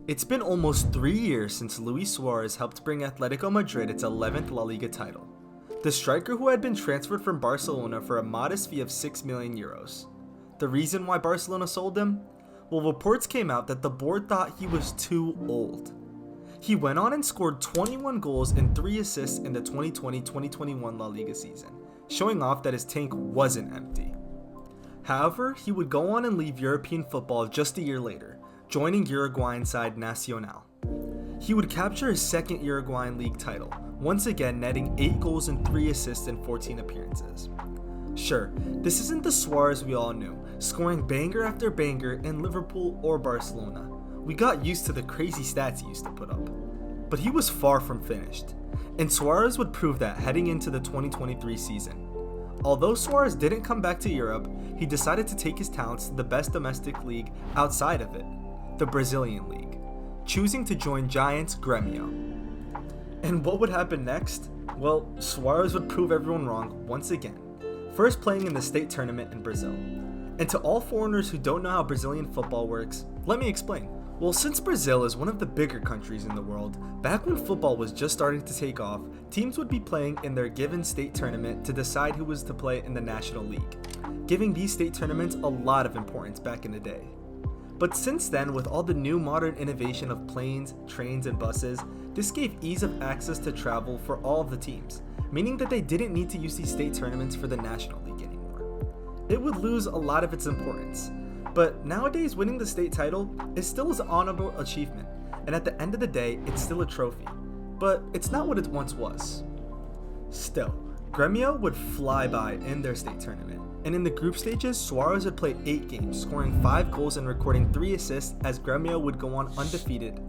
It's been almost 3 years since Luis Suarez helped bring Atletico Madrid its 11th La Liga title. The striker who had been transferred from Barcelona for a modest fee of €6 million. The reason why Barcelona sold him? Well, reports came out that the board thought he was too old. He went on and scored 21 goals and 3 assists in the 2020-2021 La Liga season, showing off that his tank wasn't empty. However, he would go on and leave European football just a year later, joining Uruguayan side Nacional. He would capture his second Uruguayan league title, once again netting 8 goals and 3 assists in 14 appearances. Sure, this isn't the Suarez we all knew, scoring banger after banger in Liverpool or Barcelona. We got used to the crazy stats he used to put up. But he was far from finished, and Suarez would prove that heading into the 2023 season. Although Suarez didn't come back to Europe, he decided to take his talents to the best domestic league outside of it, the Brazilian league, choosing to join Giants Grêmio. And what would happen next? Well, Suarez would prove everyone wrong once again, first playing in the state tournament in Brazil. And to all foreigners who don't know how Brazilian football works, let me explain. Well, since Brazil is one of the bigger countries in the world, back when football was just starting to take off, teams would be playing in their given state tournament to decide who was to play in the National League, giving these state tournaments a lot of importance back in the day. But since then, with all the new modern innovation of planes, trains, and buses, this gave ease of access to travel for all of the teams, meaning that they didn't need to use these state tournaments for the National League anymore. It would lose a lot of its importance. But nowadays, winning the state title is still an honorable achievement, and at the end of the day, it's still a trophy. But it's not what it once was. Still, Grêmio would fly by in their state tournament, and in the group stages, Suarez would play 8 games, scoring 5 goals and recording 3 assists as Grêmio would go on undefeated.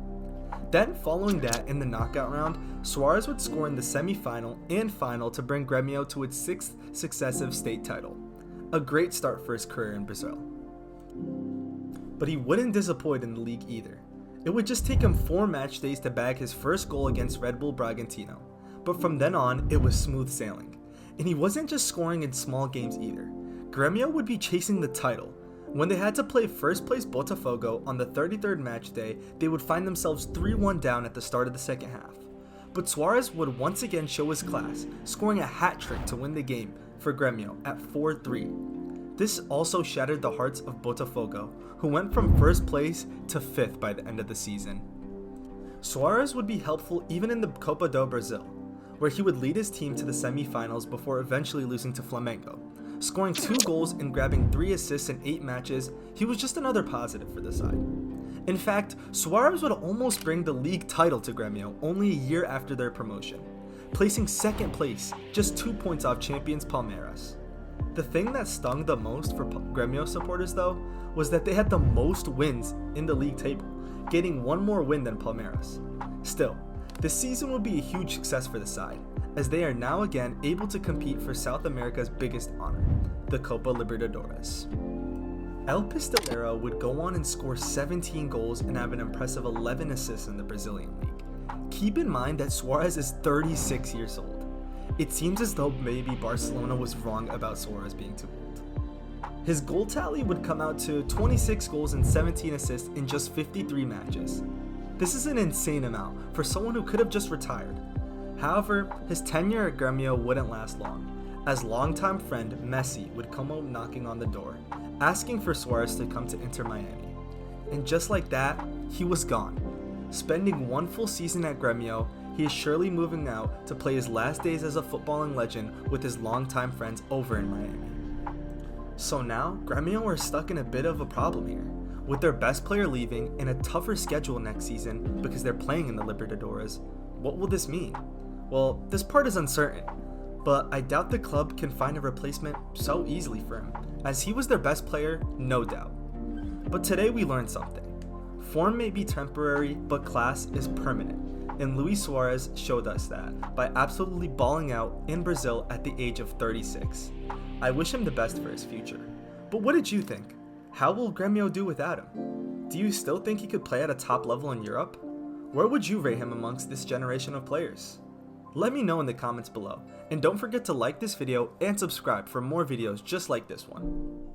Then, following that, in the knockout round, Suarez would score in the semi-final and final to bring Grêmio to its 6th successive state title. A great start for his career in Brazil. But he wouldn't disappoint in the league either. It would just take him 4 match days to bag his first goal against Red Bull Bragantino, but from then on, it was smooth sailing. And he wasn't just scoring in small games either. Grêmio would be chasing the title. When they had to play first place Botafogo on the 33rd match day, they would find themselves 3-1 down at the start of the second half. But Suarez would once again show his class, scoring a hat trick to win the game for Grêmio at 4-3. This also shattered the hearts of Botafogo, who went from first place to 5th by the end of the season. Suarez would be helpful even in the Copa do Brasil, where he would lead his team to the semi-finals before eventually losing to Flamengo. Scoring 2 goals and grabbing 3 assists in 8 matches, he was just another positive for the side. In fact, Suarez would almost bring the league title to Grêmio only a year after their promotion, placing 2nd place, just 2 points off champions Palmeiras. The thing that stung the most for Grêmio supporters though, was that they had the most wins in the league table, getting 1 more win than Palmeiras. Still, this season will be a huge success for the side, as they are now again able to compete for South America's biggest honor, the Copa Libertadores. El Pistolero would go on and score 17 goals and have an impressive 11 assists in the Brazilian league. Keep in mind that Suarez is 36 years old. It seems as though maybe Barcelona was wrong about Suarez being too old. His goal tally would come out to 26 goals and 17 assists in just 53 matches. This is an insane amount for someone who could have just retired. However, his tenure at Grêmio wouldn't last long, as longtime friend Messi would come out knocking on the door, asking for Suarez to come to Inter Miami. And just like that, he was gone. Spending 1 full season at Grêmio, he is surely moving out to play his last days as a footballing legend with his longtime friends over in Miami. So now, Grêmio are stuck in a bit of a problem here, with their best player leaving and a tougher schedule next season because they're playing in the Libertadores. What will this mean? Well, this part is uncertain, but I doubt the club can find a replacement so easily for him, as he was their best player, no doubt. But today we learned something. Form may be temporary, but class is permanent. And Luis Suarez showed us that by absolutely balling out in Brazil at the age of 36. I wish him the best for his future. But what did you think? How will Grêmio do without him? Do you still think he could play at a top level in Europe? Where would you rate him amongst this generation of players? Let me know in the comments below, and don't forget to like this video and subscribe for more videos just like this one.